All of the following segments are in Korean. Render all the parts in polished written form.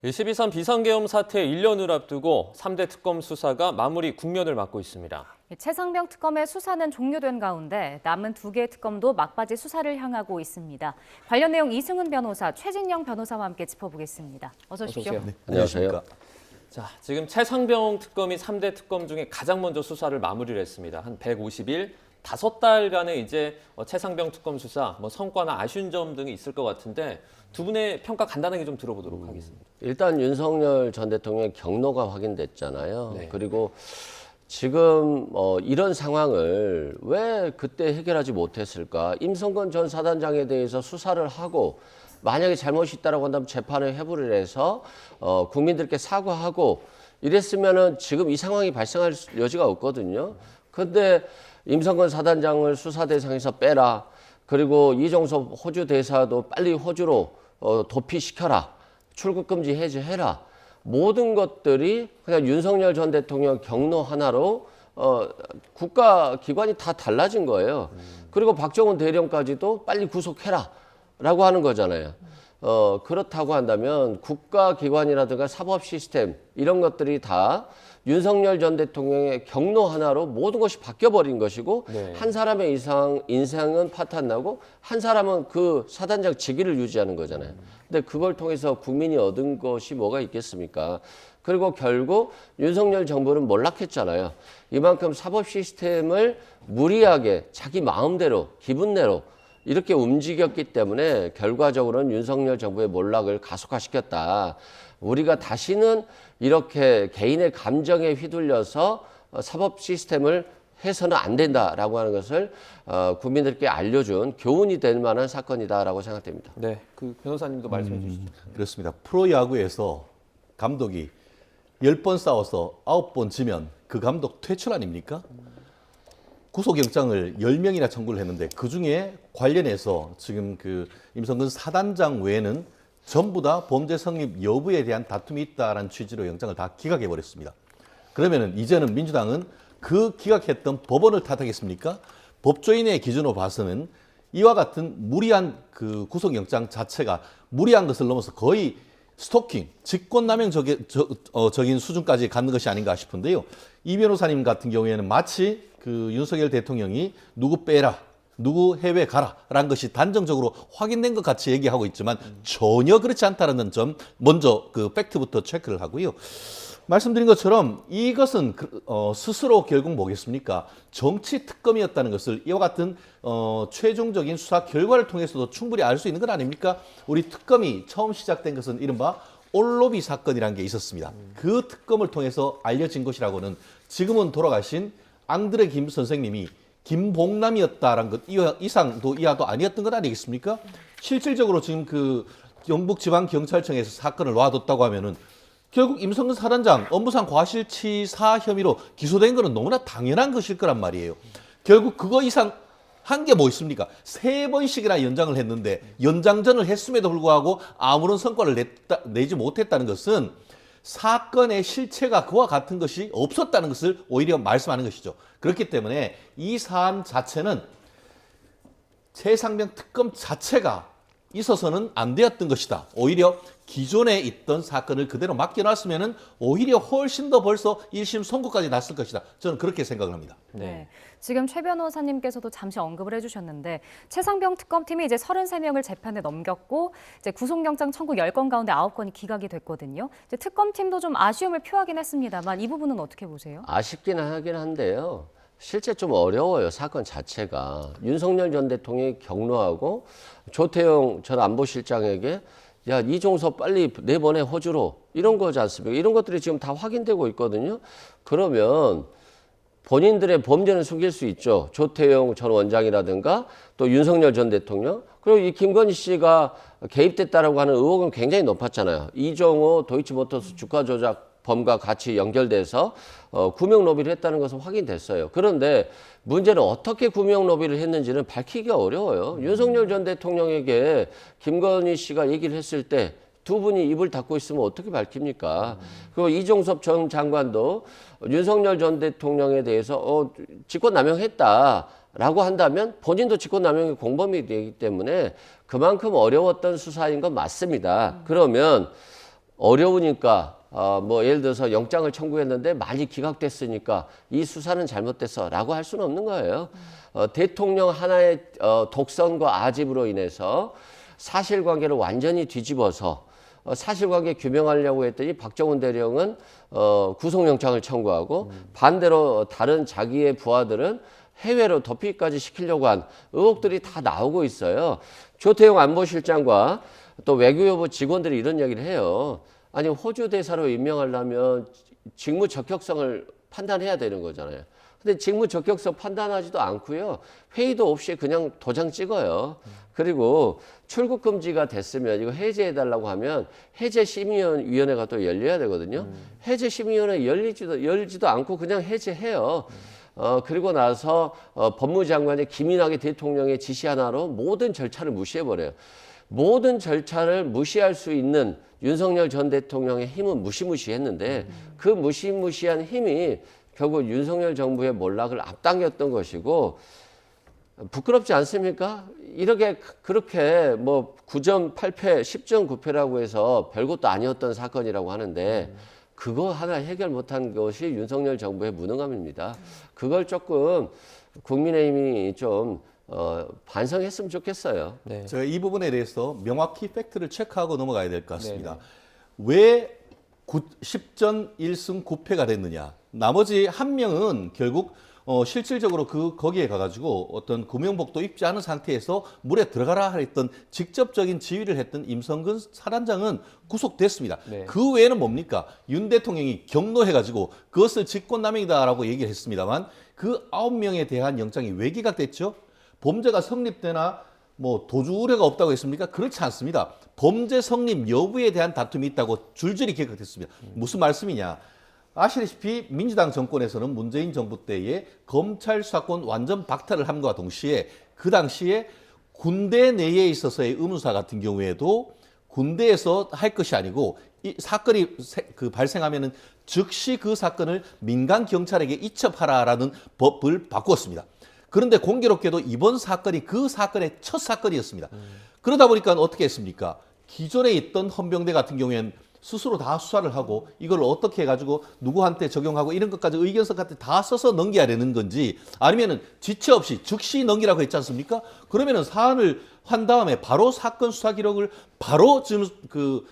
12.3 비상계엄 사태 1년을 앞두고 3대 특검 수사가 마무리 국면을 맞고 있습니다. 최상병 특검의 수사는 종료된 가운데 남은 2개의 특검도 막바지 수사를 향하고 있습니다. 관련 내용 이승훈 변호사, 최진영 변호사와 함께 짚어보겠습니다. 어서 오십시오. 네, 안녕하세요. 자, 지금 최상병 특검이 3대 특검 중에 가장 먼저 수사를 마무리를 했습니다. 한 150일, 5달간의 이제 최상병 특검 수사, 성과나 아쉬운 점 등이 있을 것 같은데 두 분의 평가 간단하게 좀 들어보도록 하겠습니다. 일단 윤석열 전 대통령의 경로가 확인됐잖아요. 네. 그리고 지금 이런 상황을 왜 그때 해결하지 못했을까? 임성근 전 사단장에 대해서 수사를 하고 만약에 잘못이 있다라고 한다면 재판을 회부를 해서 국민들께 사과하고 이랬으면은 지금 이 상황이 발생할 여지가 없거든요. 근데 임성근 사단장을 수사 대상에서 빼라. 그리고 이종섭 호주 대사도 빨리 호주로 도피시켜라. 출국 금지 해제해라. 모든 것들이 그냥 윤석열 전 대통령 경로 하나로 국가기관이 다 달라진 거예요. 그리고 박정훈 대령까지도 빨리 구속해라 라고 하는 거잖아요. 그렇다고 한다면 국가기관이라든가 사법 시스템 이런 것들이 다 윤석열 전 대통령의 경로 하나로 모든 것이 바뀌어버린 것이고 네. 한 사람의 인생은 파탄나고 한 사람은 그 사단장 직위를 유지하는 거잖아요. 근데 그걸 통해서 국민이 얻은 것이 뭐가 있겠습니까? 그리고 결국 윤석열 정부는 몰락했잖아요. 이만큼 사법 시스템을 무리하게 자기 마음대로 기분대로 이렇게 움직였기 때문에 결과적으로는 윤석열 정부의 몰락을 가속화시켰다. 우리가 다시는 이렇게 개인의 감정에 휘둘려서 사법 시스템을 해서는 안 된다라고 하는 것을 국민들께 알려준 교훈이 될 만한 사건이다라고 생각됩니다. 네, 그 변호사님도 말씀해 주시죠. 그렇습니다. 프로야구에서 감독이 10번 싸워서 9번 지면 그 감독 퇴출 아닙니까? 구속영장을 10명이나 청구를 했는데 그중에 관련해서 지금 그 임성근 사단장 외에는 전부 다 범죄 성립 여부에 대한 다툼이 있다라는 취지로 영장을 다 기각해 버렸습니다. 그러면은 이제는 민주당은 그 기각했던 법원을 탓하겠습니까? 법조인의 기준으로 봐서는 이와 같은 무리한 그 구속영장 자체가 무리한 것을 넘어서 거의 스토킹, 직권남용적인 수준까지 갖는 것이 아닌가 싶은데요. 이 변호사님 같은 경우에는 마치 그 윤석열 대통령이 누구 빼라, 누구 해외 가라라는 것이 단정적으로 확인된 것 같이 얘기하고 있지만 전혀 그렇지 않다는 점 먼저 그 팩트부터 체크를 하고요. 말씀드린 것처럼 이것은 스스로 결국 뭐겠습니까? 정치 특검이었다는 것을 이와 같은 최종적인 수사 결과를 통해서도 충분히 알 수 있는 것 아닙니까? 우리 특검이 처음 시작된 것은 이른바 올로비 사건이라는 게 있었습니다. 그 특검을 통해서 알려진 것이라고는 지금은 돌아가신 앙드레 김 선생님이 김봉남이었다라는 것 이상도 이하도 아니었던 것 아니겠습니까? 실질적으로 지금 그 경북지방경찰청에서 사건을 놔뒀다고 하면은 결국 임성근 사단장 업무상 과실치사 혐의로 기소된 거는 너무나 당연한 것일 거란 말이에요. 결국 그거 이상 한 게 뭐 있습니까? 3번씩이나 연장을 했는데 연장전을 했음에도 불구하고 아무런 성과를 내지 못했다는 것은 사건의 실체가 그와 같은 것이 없었다는 것을 오히려 말씀하는 것이죠. 그렇기 때문에 이 사안 자체는 최상병 특검 자체가 있어서는 안 되었던 것이다. 오히려 기존에 있던 사건을 그대로 맡겨놨으면 오히려 훨씬 더 벌써 1심 선고까지 났을 것이다. 저는 그렇게 생각을 합니다. 네. 지금 최 변호사님께서도 잠시 언급을 해주셨는데 최상병 특검팀이 이제 33명을 재판에 넘겼고 이제 구속영장 청구 10건 가운데 9건이 기각이 됐거든요. 이제 특검팀도 좀 아쉬움을 표하긴 했습니다만 이 부분은 어떻게 보세요? 아쉽긴 하긴 한데요. 실제 좀 어려워요. 사건 자체가. 윤석열 전 대통령이 경로하고 조태용 전 안보실장에게 야 이종섭 빨리 내보내 호주로 이런 거지 않습니까? 이런 것들이 지금 다 확인되고 있거든요. 그러면 본인들의 범죄는 숨길 수 있죠. 조태용 전 원장이라든가 또 윤석열 전 대통령 그리고 이 김건희 씨가 개입됐다라고 하는 의혹은 굉장히 높았잖아요. 이정호 도이치모터스 주가 조작 범과 같이 연결돼서 구명 로비를 했다는 것은 확인됐어요. 그런데 문제는 어떻게 구명 로비를 했는지는 밝히기가 어려워요. 윤석열 전 대통령에게 김건희 씨가 얘기를 했을 때 두 분이 입을 닫고 있으면 어떻게 밝힙니까? 그리고 이종섭 전 장관도 윤석열 전 대통령에 대해서 직권남용했다라고 한다면 본인도 직권남용의 공범이 되기 때문에 그만큼 어려웠던 수사인 건 맞습니다. 그러면 어려우니까 뭐 예를 들어서 영장을 청구했는데 많이 기각됐으니까 이 수사는 잘못됐어라고 할 수는 없는 거예요. 대통령 하나의 독선과 아집으로 인해서 사실관계를 완전히 뒤집어서 사실관계 규명하려고 했더니 박정훈 대령은 구속영장을 청구하고 반대로 다른 자기의 부하들은 해외로 도피까지 시키려고 한 의혹들이 다 나오고 있어요. 조태용 안보실장과 또 외교부 직원들이 이런 얘기를 해요. 아니 호주 대사로 임명하려면 직무 적격성을 판단해야 되는 거잖아요. 근데 직무 적격성 판단하지도 않고요. 회의도 없이 그냥 도장 찍어요. 그리고 출국 금지가 됐으면 이거 해제해달라고 하면 해제 심의위원회가 또 열려야 되거든요. 해제 심의위원회 열리지도 않고 그냥 해제해요. 그리고 나서 법무장관이 기민하게 대통령의 지시 하나로 모든 절차를 무시해버려요. 모든 절차를 무시할 수 있는 윤석열 전 대통령의 힘은 무시무시했는데 그 무시무시한 힘이 결국 윤석열 정부의 몰락을 앞당겼던 것이고 부끄럽지 않습니까? 이렇게 그렇게 뭐 9점 8패, 10점 9패라고 해서 별것도 아니었던 사건이라고 하는데 그거 하나 해결 못한 것이 윤석열 정부의 무능함입니다. 그걸 조금 국민의힘이 좀 반성했으면 좋겠어요. 네. 제가 이 부분에 대해서 명확히 팩트를 체크하고 넘어가야 될 것 같습니다. 왜 10전 1승 9패가 됐느냐? 나머지 한 명은 결국 실질적으로 거기에 가가지고 어떤 구명복도 입지 않은 상태에서 물에 들어가라 했던 직접적인 지휘를 했던 임성근 사단장은 구속됐습니다. 네. 그 외에는 뭡니까? 윤 대통령이 경로해가지고 그것을 직권남용이다라고 얘기를 했습니다만 그 9명에 대한 영장이 왜 기각됐죠? 범죄가 성립되나 뭐 도주 우려가 없다고 했습니까? 그렇지 않습니다. 범죄 성립 여부에 대한 다툼이 있다고 줄줄이 기각됐습니다. 무슨 말씀이냐? 아시다시피 민주당 정권에서는 문재인 정부 때에 검찰 수사권 완전 박탈을 함과 동시에 그 당시에 군대 내에 있어서의 의문사 같은 경우에도 군대에서 할 것이 아니고 이 사건이 발생하면은 즉시 그 사건을 민간 경찰에게 이첩하라라는 법을 바꾸었습니다. 그런데 공교롭게도 이번 사건이 그 사건의 첫 사건이었습니다. 그러다 보니까 어떻게 했습니까? 기존에 있던 헌병대 같은 경우에는 스스로 다 수사를 하고 이걸 어떻게 해가지고 누구한테 적용하고 이런 것까지 의견서 같은 다 써서 넘겨야 되는 건지 아니면은 지체 없이 즉시 넘기라고 했지 않습니까? 그러면은 사안을 한 다음에 바로 사건 수사 기록을 바로 지금 그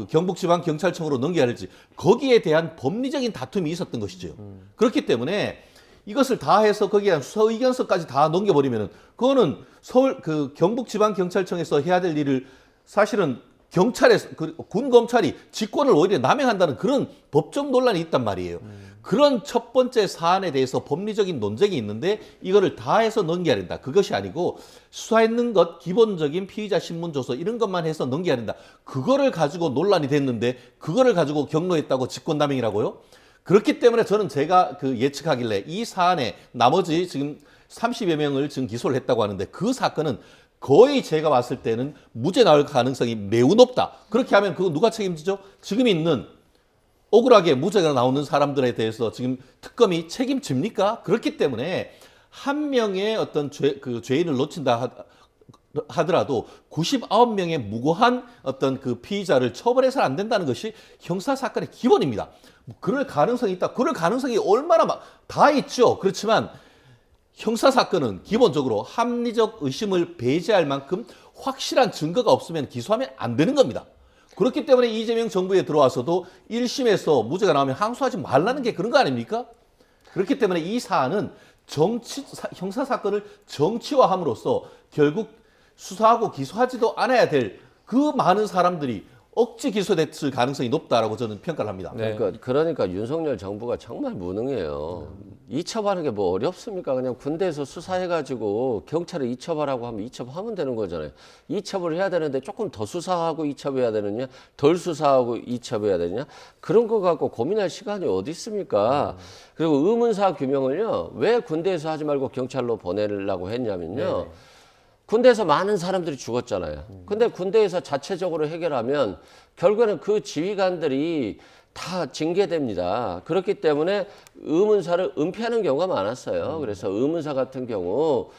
경북지방경찰청으로 넘겨야 할지 거기에 대한 법리적인 다툼이 있었던 것이죠. 그렇기 때문에 이것을 다 해서 거기에 대한 수사 의견서까지 다 넘겨버리면은 그거는 서울 경북지방경찰청에서 해야 될 일을 사실은 경찰에서 군 검찰이 직권을 오히려 남용한다는 그런 법적 논란이 있단 말이에요. 그런 첫 번째 사안에 대해서 법리적인 논쟁이 있는데 이거를 다 해서 넘겨야 된다. 그것이 아니고 수사했는 것 기본적인 피의자 신문 조서 이런 것만 해서 넘겨야 된다. 그거를 가지고 논란이 됐는데 그거를 가지고 경로했다고 직권남용이라고요? 그렇기 때문에 저는 제가 예측하길래 이 사안에 나머지 지금 30여 명을 지금 기소를 했다고 하는데 그 사건은 거의 제가 봤을 때는 무죄 나올 가능성이 매우 높다. 그렇게 하면 그거 누가 책임지죠? 지금 있는 억울하게 무죄가 나오는 사람들에 대해서 지금 특검이 책임집니까? 그렇기 때문에 한 명의 어떤 죄인을 놓친다 하더라도 99명의 무고한 어떤 그 피의자를 처벌해서는 안 된다는 것이 형사사건의 기본입니다. 그럴 가능성이 있다. 그럴 가능성이 얼마나 다 있죠. 그렇지만 형사사건은 기본적으로 합리적 의심을 배제할 만큼 확실한 증거가 없으면 기소하면 안 되는 겁니다. 그렇기 때문에 이재명 정부에 들어와서도 1심에서 무죄가 나오면 항소하지 말라는 게 그런 거 아닙니까? 그렇기 때문에 이 사안은 형사사건을 정치화함으로써 결국 수사하고 기소하지도 않아야 될 그 많은 사람들이 억지 기소됐을 가능성이 높다라고 저는 평가를 합니다. 네. 그러니까 윤석열 정부가 정말 무능해요. 이첩하는 게 뭐 어렵습니까? 그냥 군대에서 수사해가지고 경찰에 이첩하라고 하면 이첩하면 되는 거잖아요. 이첩을 해야 되는데 조금 더 수사하고 이첩해야 되느냐, 덜 수사하고 이첩해야 되느냐, 그런 거 갖고 고민할 시간이 어디 있습니까? 그리고 의문사 규명을요, 왜 군대에서 하지 말고 경찰로 보내려고 했냐면요. 네네. 군대에서 많은 사람들이 죽었잖아요. 근데 군대에서 자체적으로 해결하면 결국에는 그 지휘관들이 다 징계됩니다. 그렇기 때문에 의문사를 은폐하는 경우가 많았어요. 그래서 의문사 같은 경우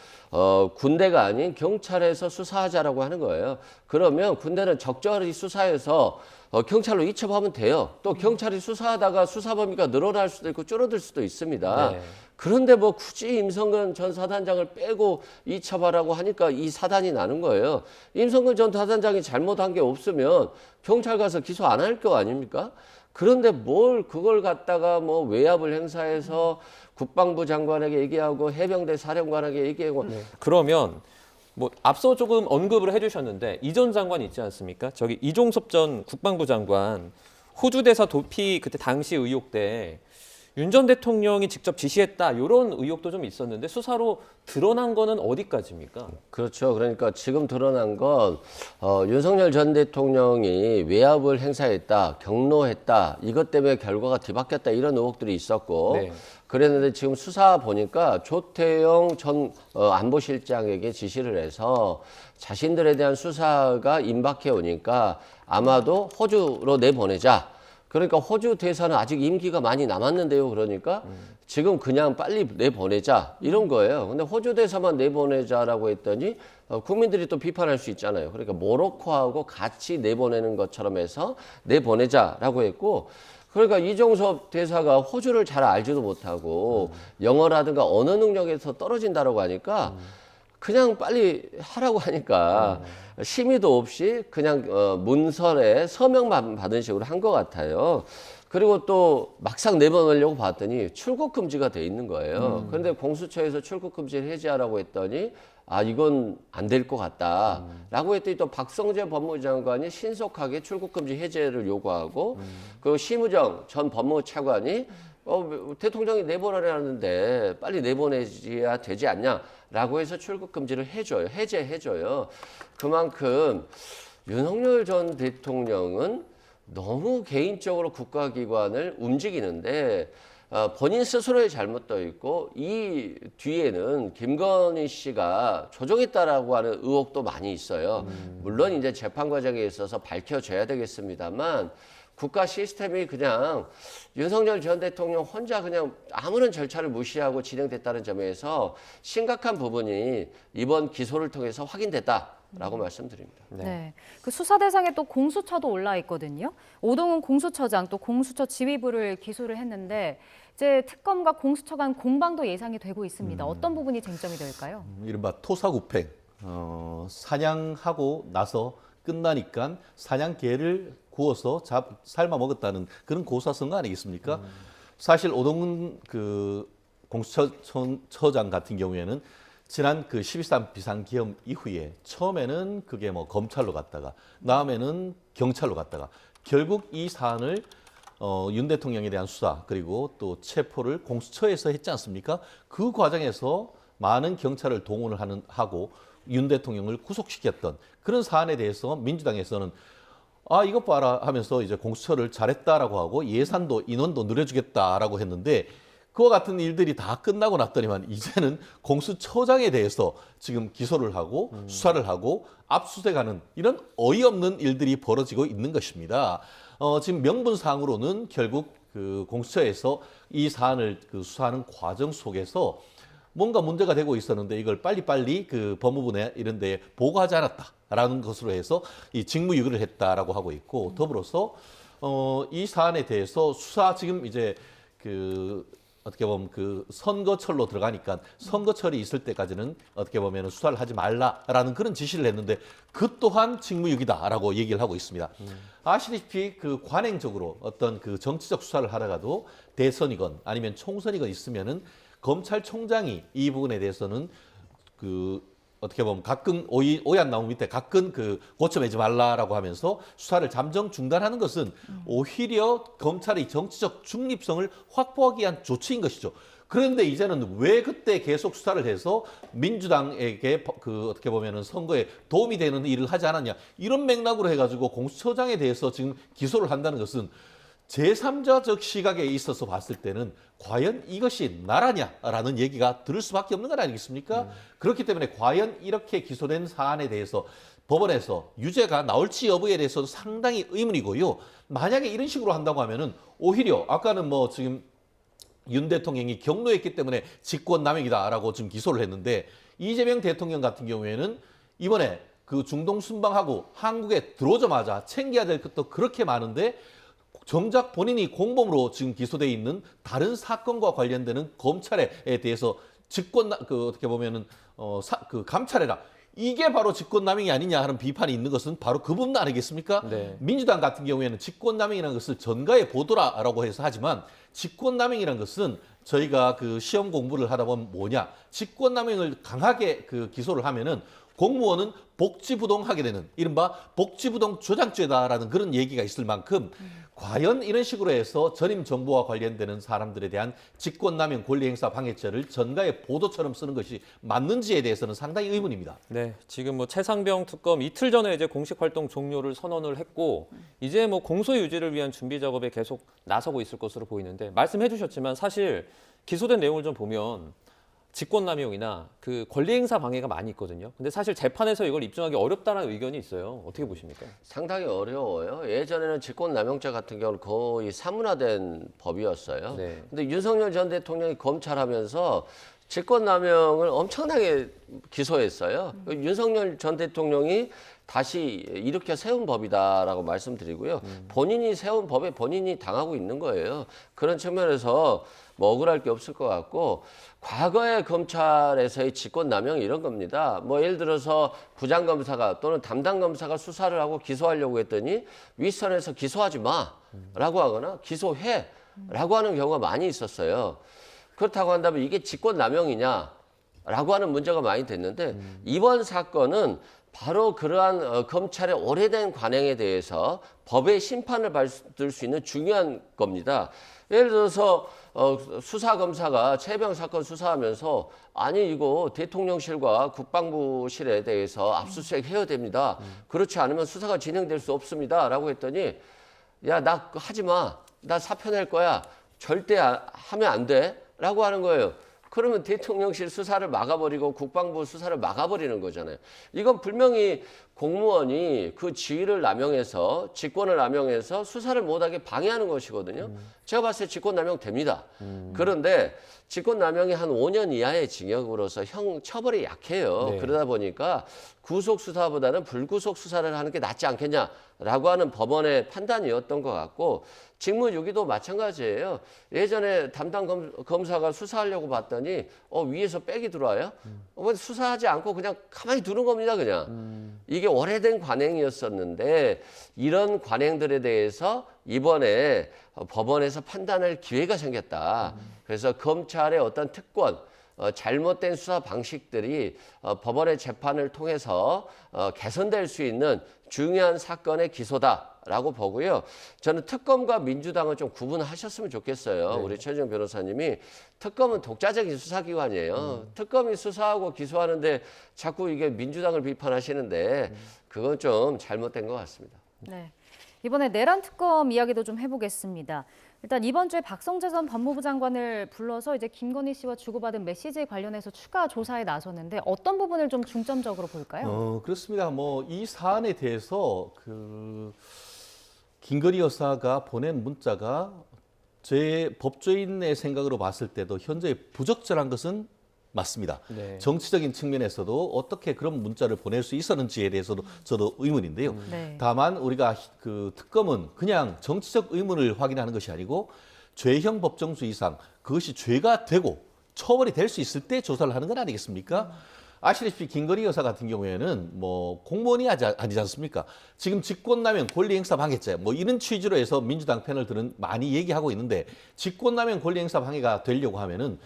군대가 아닌 경찰에서 수사하자라고 하는 거예요. 그러면 군대는 적절히 수사해서 경찰로 이첩하면 돼요. 또 경찰이 수사하다가 수사 범위가 늘어날 수도 있고 줄어들 수도 있습니다. 네. 그런데 뭐 굳이 임성근 전 사단장을 빼고 이첩하라고 하니까 이 사단이 나는 거예요. 임성근 전 사단장이 잘못한 게 없으면 경찰 가서 기소 안 할 거 아닙니까? 그런데 뭘 그걸 갖다가 뭐 외압을 행사해서 국방부 장관에게 얘기하고 해병대 사령관에게 얘기하고 그러면 뭐 앞서 조금 언급을 해주셨는데 이 전 장관 있지 않습니까? 저기 이종섭 전 국방부 장관 호주 대사 도피 그때 당시 의혹 때 윤 전 대통령이 직접 지시했다 이런 의혹도 좀 있었는데 수사로 드러난 거는 어디까지입니까? 그렇죠. 그러니까 지금 드러난 건 윤석열 전 대통령이 외압을 행사했다, 경로했다, 이것 때문에 결과가 뒤바뀌었다 이런 의혹들이 있었고 네. 그랬는데 지금 수사 보니까 조태영 전 안보실장에게 지시를 해서 자신들에 대한 수사가 임박해 오니까 아마도 호주로 내보내자. 그러니까 호주 대사는 아직 임기가 많이 남았는데요. 그러니까 지금 그냥 빨리 내보내자 이런 거예요. 근데 호주 대사만 내보내자라고 했더니 국민들이 또 비판할 수 있잖아요. 그러니까 모로코하고 같이 내보내는 것처럼 해서 내보내자라고 했고 그러니까 이종섭 대사가 호주를 잘 알지도 못하고 영어라든가 언어 능력에서 떨어진다라고 하니까 그냥 빨리 하라고 하니까 심의도 없이 그냥 문서에 서명만 받은 식으로 한 것 같아요. 그리고 또 막상 내보내려고 봤더니 출국 금지가 돼 있는 거예요. 그런데 공수처에서 출국 금지를 해제하라고 했더니 아 이건 안 될 것 같다라고 했더니 또 박성재 법무장관이 신속하게 출국 금지 해제를 요구하고 그 심우정 전 법무차관이 대통령이 내보내라는데 빨리 내보내야 되지 않냐라고 해서 출국 금지를 해줘요. 해제해줘요. 그만큼 윤석열 전 대통령은 너무 개인적으로 국가기관을 움직이는데 본인 스스로의 잘못도 있고 이 뒤에는 김건희 씨가 조종했다라고 하는 의혹도 많이 있어요. 물론 이제 재판 과정에 있어서 밝혀져야 되겠습니다만 국가 시스템이 그냥 윤석열 전 대통령 혼자 그냥 아무런 절차를 무시하고 진행됐다는 점에서 심각한 부분이 이번 기소를 통해서 확인됐다라고 말씀드립니다. 네. 그 수사 대상에 또 공수처도 올라 있거든요. 오동훈 공수처장 또 공수처 지휘부를 기소를 했는데 이제 특검과 공수처 간 공방도 예상이 되고 있습니다. 어떤 부분이 쟁점이 될까요? 이른바 토사구팽, 사냥하고 나서 끝나니까 사냥개를 구워서 삶아 먹었다는 그런 고사성어 아니겠습니까? 사실 오동훈 그 공수처장 같은 경우에는 지난 그 12.3 비상계엄 이후에 처음에는 그게 뭐 검찰로 갔다가 다음에는 경찰로 갔다가 결국 이 사안을 윤 대통령에 대한 수사 그리고 또 체포를 공수처에서 했지 않습니까? 그 과정에서 많은 경찰을 동원을 하고 윤 대통령을 구속시켰던 그런 사안에 대해서 민주당에서는 아 이것 봐라 하면서 이제 공수처를 잘했다라고 하고 예산도 인원도 늘려주겠다라고 했는데 그와 같은 일들이 다 끝나고 났더니만 이제는 공수처장에 대해서 지금 기소를 하고 수사를 하고 압수수색하는 이런 어이없는 일들이 벌어지고 있는 것입니다. 지금 명분상으로는 결국 그 공수처에서 이 사안을 그 수사하는 과정 속에서 뭔가 문제가 되고 있었는데 이걸 빨리빨리 그 법무부나 이런 데에 보고하지 않았다라는 것으로 해서 이 직무유기를 했다라고 하고 있고 더불어서 이 사안에 대해서 수사 지금 이제 그 어떻게 보면 그 선거철로 들어가니까 선거철이 있을 때까지는 어떻게 보면 수사를 하지 말라라는 그런 지시를 했는데 그 또한 직무유기다라고 얘기를 하고 있습니다. 아시다시피 그 관행적으로 어떤 그 정치적 수사를 하다가도 대선이건 아니면 총선이건 있으면은 검찰총장이 이 부분에 대해서는 그 어떻게 보면 가끔 오얏 나무 밑에 가끔 그 고쳐내지 말라라고 하면서 수사를 잠정 중단하는 것은 오히려 검찰의 정치적 중립성을 확보하기 위한 조치인 것이죠. 그런데 이제는 왜 그때 계속 수사를 해서 민주당에게 그 어떻게 보면은 선거에 도움이 되는 일을 하지 않았냐 이런 맥락으로 해가지고 공수처장에 대해서 지금 기소를 한다는 것은 제3자적 시각에 있어서 봤을 때는 과연 이것이 나라냐라는 얘기가 들을 수밖에 없는 건 아니겠습니까? 그렇기 때문에 과연 이렇게 기소된 사안에 대해서 법원에서 유죄가 나올지 여부에 대해서도 상당히 의문이고요. 만약에 이런 식으로 한다고 하면은 오히려 아까는 뭐 지금 윤 대통령이 경로했기 때문에 직권남용이다라고 지금 기소를 했는데 이재명 대통령 같은 경우에는 이번에 그 중동 순방하고 한국에 들어오자마자 챙겨야 될 것도 그렇게 많은데 정작 본인이 공범으로 지금 기소돼 있는 다른 사건과 관련되는 검찰에 대해서 어떻게 보면은 감찰해라. 이게 바로 직권남용이 아니냐 하는 비판이 있는 것은 바로 그 부분 아니겠습니까? 네. 민주당 같은 경우에는 직권남용이라는 것을 전가에 보도라라고 해서 하지만 직권남용이라는 것은 저희가 그 시험 공부를 하다 보면 뭐냐? 직권남용을 강하게 그 기소를 하면은 공무원은 복지부동하게 되는 이른바 복지부동 조장죄다라는 그런 얘기가 있을 만큼 과연 이런 식으로 해서 전임 정부와 관련되는 사람들에 대한 직권남용 권리행사 방해죄를 전가의 보도처럼 쓰는 것이 맞는지에 대해서는 상당히 의문입니다. 네, 지금 뭐 최상병 특검 이틀 전에 이제 공식 활동 종료를 선언을 했고 이제 뭐 공소 유지를 위한 준비 작업에 계속 나서고 있을 것으로 보이는데 말씀해 주셨지만 사실 기소된 내용을 좀 보면 직권남용이나 그 권리행사 방해가 많이 있거든요. 근데 사실 재판에서 이걸 입증하기 어렵다는 의견이 있어요. 어떻게 보십니까? 상당히 어려워요. 예전에는 직권남용죄 같은 경우는 거의 사문화된 법이었어요. 네. 근데 윤석열 전 대통령이 검찰하면서 직권남용을 엄청나게 기소했어요. 윤석열 전 대통령이 다시 일으켜 세운 법이다라고 말씀드리고요. 본인이 세운 법에 본인이 당하고 있는 거예요. 그런 측면에서 뭐 억울할 게 없을 것 같고 과거의 검찰에서의 직권남용 이런 겁니다. 뭐 예를 들어서 부장검사가 또는 담당검사가 수사를 하고 기소하려고 했더니 윗선에서 기소하지 마라고 하거나 기소해라고 하는 경우가 많이 있었어요. 그렇다고 한다면 이게 직권남용이냐라고 하는 문제가 많이 됐는데 이번 사건은 바로 그러한 검찰의 오래된 관행에 대해서 법의 심판을 받을 수 있는 중요한 겁니다. 예를 들어서 수사검사가 최병 사건 수사하면서 아니 이거 대통령실과 국방부실에 대해서 압수수색 해야 됩니다. 그렇지 않으면 수사가 진행될 수 없습니다. 라고 했더니 야, 나 하지 마. 나 사표 낼 거야. 절대 하면 안 돼. 라고 하는 거예요. 그러면 대통령실 수사를 막아버리고 국방부 수사를 막아버리는 거잖아요. 이건 분명히 공무원이 그 지위를 남용해서 직권을 남용해서 수사를 못하게 방해하는 것이거든요. 제가 봤을 때 직권남용 됩니다. 그런데 직권남용이 한 5년 이하의 징역으로서 처벌이 약해요. 네. 그러다 보니까 구속수사보다는 불구속 수사를 하는 게 낫지 않겠냐라고 하는 법원의 판단이었던 것 같고 직무유기도 마찬가지예요. 예전에 담당 검사가 수사하려고 봤더니 위에서 백이 들어와요. 수사하지 않고 그냥 가만히 두는 겁니다. 그냥. 이게 오래된 관행이었었는데 이런 관행들에 대해서 이번에 법원에서 판단할 기회가 생겼다. 그래서 검찰의 어떤 특권, 잘못된 수사 방식들이 법원의 재판을 통해서 개선될 수 있는 중요한 사건의 기소다라고 보고요. 저는 특검과 민주당은 좀 구분하셨으면 좋겠어요. 네. 우리 최재형 변호사님이 특검은 독자적인 수사기관이에요. 특검이 수사하고 기소하는데 자꾸 이게 민주당을 비판하시는데 그건 좀 잘못된 것 같습니다. 네. 이번에 내란 특검 이야기도 좀 해보겠습니다. 일단 이번 주에 박성재 전 법무부 장관을 불러서 이제 김건희 씨와 주고받은 메시지에 관련해서 추가 조사에 나섰는데 어떤 부분을 좀 중점적으로 볼까요? 그렇습니다. 뭐 이 사안에 대해서 김건희 여사가 보낸 문자가 제 법조인의 생각으로 봤을 때도 현재 부적절한 것은 맞습니다. 네. 정치적인 측면에서도 어떻게 그런 문자를 보낼 수 있었는지에 대해서도 저도 의문인데요. 네. 다만 우리가 그 특검은 그냥 정치적 의문을 확인하는 것이 아니고 죄형 법정주의상 그것이 죄가 되고 처벌이 될 수 있을 때 조사를 하는 건 아니겠습니까? 아시다시피 김건희 여사 같은 경우에는 뭐 공무원이 아니지 않습니까? 지금 직권남용 권리행사 방해죄 뭐 이런 취지로 해서 민주당 패널들은 많이 얘기하고 있는데 직권남용 권리행사 방해가 되려고 하면은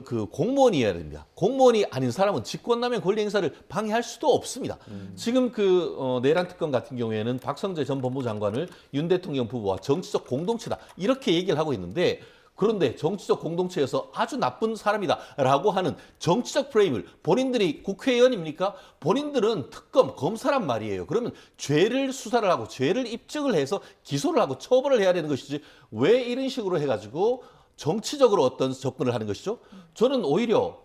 그 공무원이어야 됩니다. 공무원이 아닌 사람은 직권남용 권리행사를 방해할 수도 없습니다. 지금 내란 특검 같은 경우에는 박성재 전 법무부 장관을 윤 대통령 부부와 정치적 공동체다 이렇게 얘기를 하고 있는데 그런데 정치적 공동체에서 아주 나쁜 사람이다라고 하는 정치적 프레임을 본인들이 국회의원입니까? 본인들은 특검 검사란 말이에요. 그러면 죄를 수사를 하고 죄를 입증을 해서 기소를 하고 처벌을 해야 되는 것이지 왜 이런 식으로 해가지고 정치적으로 어떤 접근을 하는 것이죠? 저는 오히려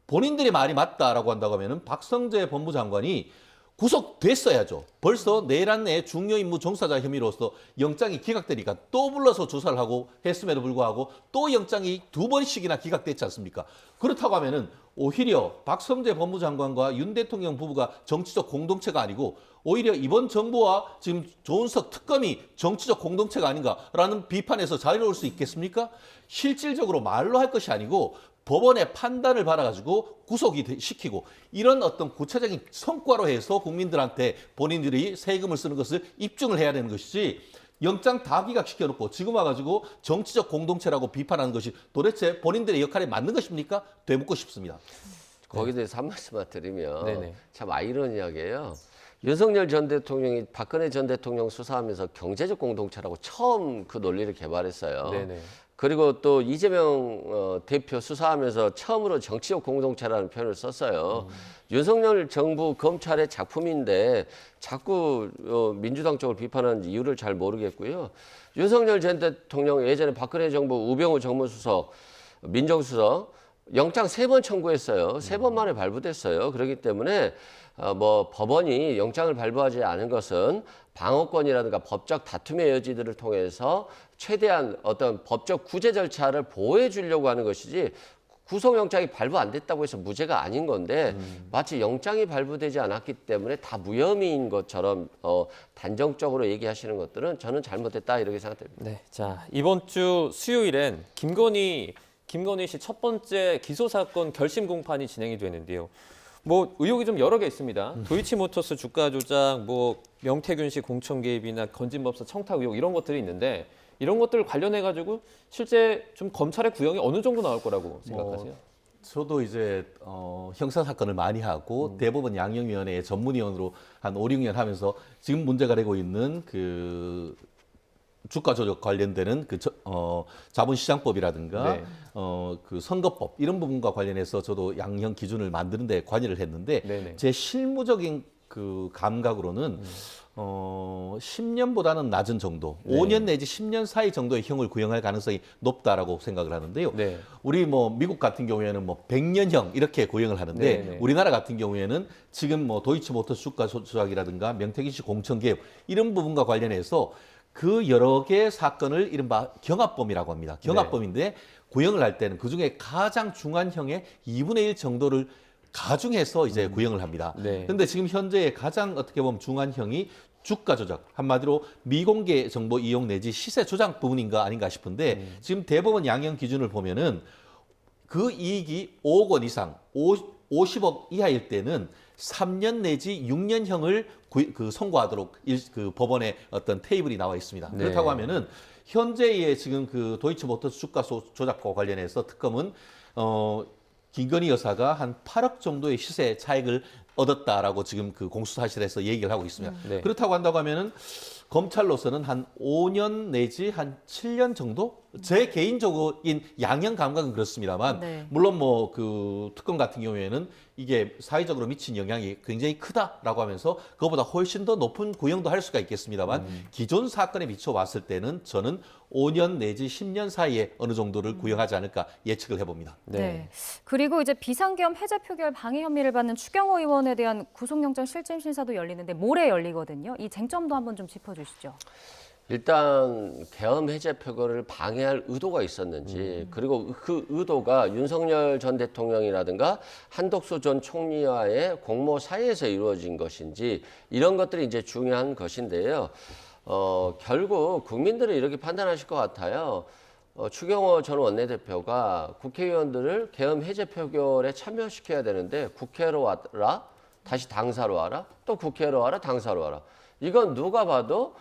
본인들의 말이 맞다라고 한다고 하면은 박성재 법무장관이 구속됐어야죠. 벌써 내란 내 중요 임무 종사자 혐의로서 영장이 기각되니까 또 불러서 조사를 하고 했음에도 불구하고 또 영장이 2번씩이나 기각됐지 않습니까? 그렇다고 하면은 오히려 박성재 법무장관과 윤 대통령 부부가 정치적 공동체가 아니고 오히려 이번 정부와 지금 조은석 특검이 정치적 공동체가 아닌가라는 비판에서 자유로울 수 있겠습니까? 실질적으로 말로 할 것이 아니고 법원의 판단을 받아가지고 구속이 시키고 이런 어떤 구체적인 성과로 해서 국민들한테 본인들이 세금을 쓰는 것을 입증을 해야 되는 것이지 영장 다 기각시켜놓고 지금 와가지고 정치적 공동체라고 비판하는 것이 도대체 본인들의 역할에 맞는 것입니까? 되묻고 싶습니다. 거기에 대해서 한 말씀만 드리면 네네. 참 아이러니하게요. 윤석열 전 대통령이 박근혜 전 대통령 수사하면서 경제적 공동체라고 처음 그 논리를 개발했어요. 네네. 그리고 또 이재명 대표 수사하면서 처음으로 정치적 공동체라는 표현을 썼어요. 윤석열 정부 검찰의 작품인데 자꾸 민주당 쪽을 비판하는 이유를 잘 모르겠고요. 윤석열 전 대통령 예전에 박근혜 정부 우병우 정무수석, 민정수석 영장 3번 청구했어요. 3번 만에 발부됐어요. 그렇기 때문에 뭐 법원이 영장을 발부하지 않은 것은 방어권이라든가 법적 다툼의 여지들을 통해서 최대한 어떤 법적 구제 절차를 보호해 주려고 하는 것이지 구속영장이 발부 안 됐다고 해서 무죄가 아닌 건데 마치 영장이 발부되지 않았기 때문에 다 무혐의인 것처럼 단정적으로 얘기하시는 것들은 저는 잘못됐다 이렇게 생각됩니다. 네, 자 이번 주 수요일엔 김건희 씨 첫 번째 기소 사건 결심 공판이 진행이 되는데요. 뭐 의혹이 좀 여러 개 있습니다. 도이치모터스 주가 조작, 뭐 명태균 씨 공천 개입이나 건진법사 청탁 의혹 이런 것들이 있는데 이런 것들 관련해 가지고 실제 좀 검찰의 구형이 어느 정도 나올 거라고 생각하세요? 저도 이제 형사 사건을 많이 하고 대법원 양형위원회 전문위원으로 한 5, 6년 하면서 지금 문제가 되고 있는 그 주가 조작 관련되는 그 자본시장법이라든가 네. 그 선거법 이런 부분과 관련해서 저도 양형 기준을 만드는 데 관여를 했는데 네네. 제 실무적인 그 감각으로는 10년보다는 낮은 정도, 네. 5년 내지 10년 사이 정도의 형을 구형할 가능성이 높다라고 생각을 하는데요. 네. 우리 뭐 미국 같은 경우에는 뭐 100년형 이렇게 구형을 하는데 네, 네. 우리나라 같은 경우에는 지금 뭐 도이치모터스 주가 조작이라든가 명태균 씨 공천 개입 이런 부분과 관련해서 그 여러 개의 사건을 이른바 경합범이라고 합니다. 경합범인데 구형을 할 때는 그중에 가장 중한 형의 2분의 1 정도를 가중해서 이제 구형을 합니다. 네. 그런데 지금 현재 가장 어떻게 보면 중한 형이 주가 조작, 한마디로 미공개 정보 이용 내지 시세 조작 부분인가 아닌가 싶은데 지금 대법원 양형 기준을 보면은 그 이익이 5억 원 이상, 50억 이하일 때는 3년 내지 6년형을 그 선고하도록 그 법원의 어떤 테이블이 나와 있습니다. 네. 그렇다고 하면은 현재의 지금 그 도이치모터스 주가 조작과 관련해서 특검은 김건희 여사가 한 8억 정도의 시세 차익을 얻었다라고 지금 그 공수사실에서 얘기를 하고 있습니다. 네. 그렇다고 한다고 하면은 검찰로서는 한 5년 내지 한 7년 정도? 제 개인적인 양형 감각은 그렇습니다만 네. 물론 뭐 그 특검 같은 경우에는 이게 사회적으로 미친 영향이 굉장히 크다라고 하면서 그거보다 훨씬 더 높은 구형도 할 수가 있겠습니다만 기존 사건에 비춰봤을 때는 저는 5년 내지 10년 사이에 어느 정도를 구형하지 않을까 예측을 해봅니다. 네. 그리고 이제 비상계엄 해제 표결 방해 혐의를 받는 추경호 의원에 대한 구속영장 실질 심사도 열리는데 모레 열리거든요. 이 쟁점도 한번 좀 짚어주시죠. 일단 계엄 해제 표결을 방해할 의도가 있었는지 그리고 그 의도가 윤석열 전 대통령이라든가 한덕수 전 총리와의 공모 사이에서 이루어진 것인지 이런 것들이 이제 중요한 것인데요. 결국 국민들은 이렇게 판단하실 것 같아요. 추경호 전 원내대표가 국회의원들을 계엄 해제 표결에 참여시켜야 되는데 국회로 와라, 다시 당사로 와라, 또 국회로 와라, 당사로 와라. 이건 누가 봐도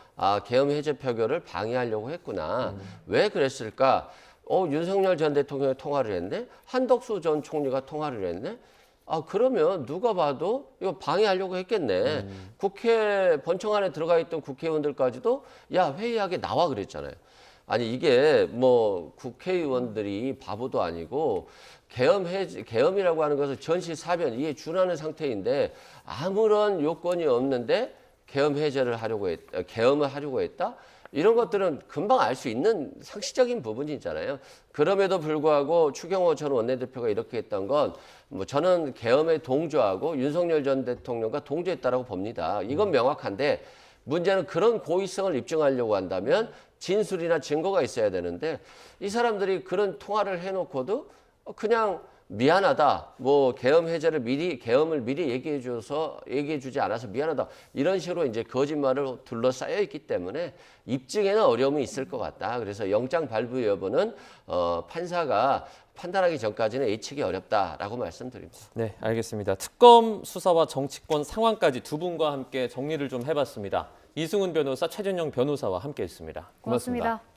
계엄 해제 표결을 방해하려고 했구나. 왜 그랬을까? 윤석열 전 대통령이 통화를 했네? 한덕수 전 총리가 통화를 했네? 그러면 누가 봐도 이거 방해하려고 했겠네. 국회 본청 안에 들어가 있던 국회의원들까지도 야, 회의하게 나와 그랬잖아요. 아니 이게 뭐 국회의원들이 바보도 아니고 계엄이라고 하는 것은 전시사변 이에 준하는 상태인데 아무런 요건이 없는데 계엄을 하려고 했다. 이런 것들은 금방 알 수 있는 상식적인 부분이잖아요. 그럼에도 불구하고 추경호 전 원내대표가 이렇게 했던 건 뭐 저는 계엄에 동조하고 윤석열 전 대통령과 동조했다라고 봅니다. 이건 명확한데 문제는 그런 고의성을 입증하려고 한다면 진술이나 증거가 있어야 되는데 이 사람들이 그런 통화를 해놓고도 그냥 미안하다. 뭐 계엄을 미리 얘기해 주지 않아서 미안하다. 이런 식으로 이제 거짓말을 둘러싸여 있기 때문에 입증에는 어려움이 있을 것 같다. 그래서 영장 발부 여부는 판사가 판단하기 전까지는 예측이 어렵다라고 말씀드립니다. 네, 알겠습니다. 특검 수사와 정치권 상황까지 두 분과 함께 정리를 좀 해봤습니다. 이승훈 변호사, 최준영 변호사와 함께했습니다. 고맙습니다. 고맙습니다.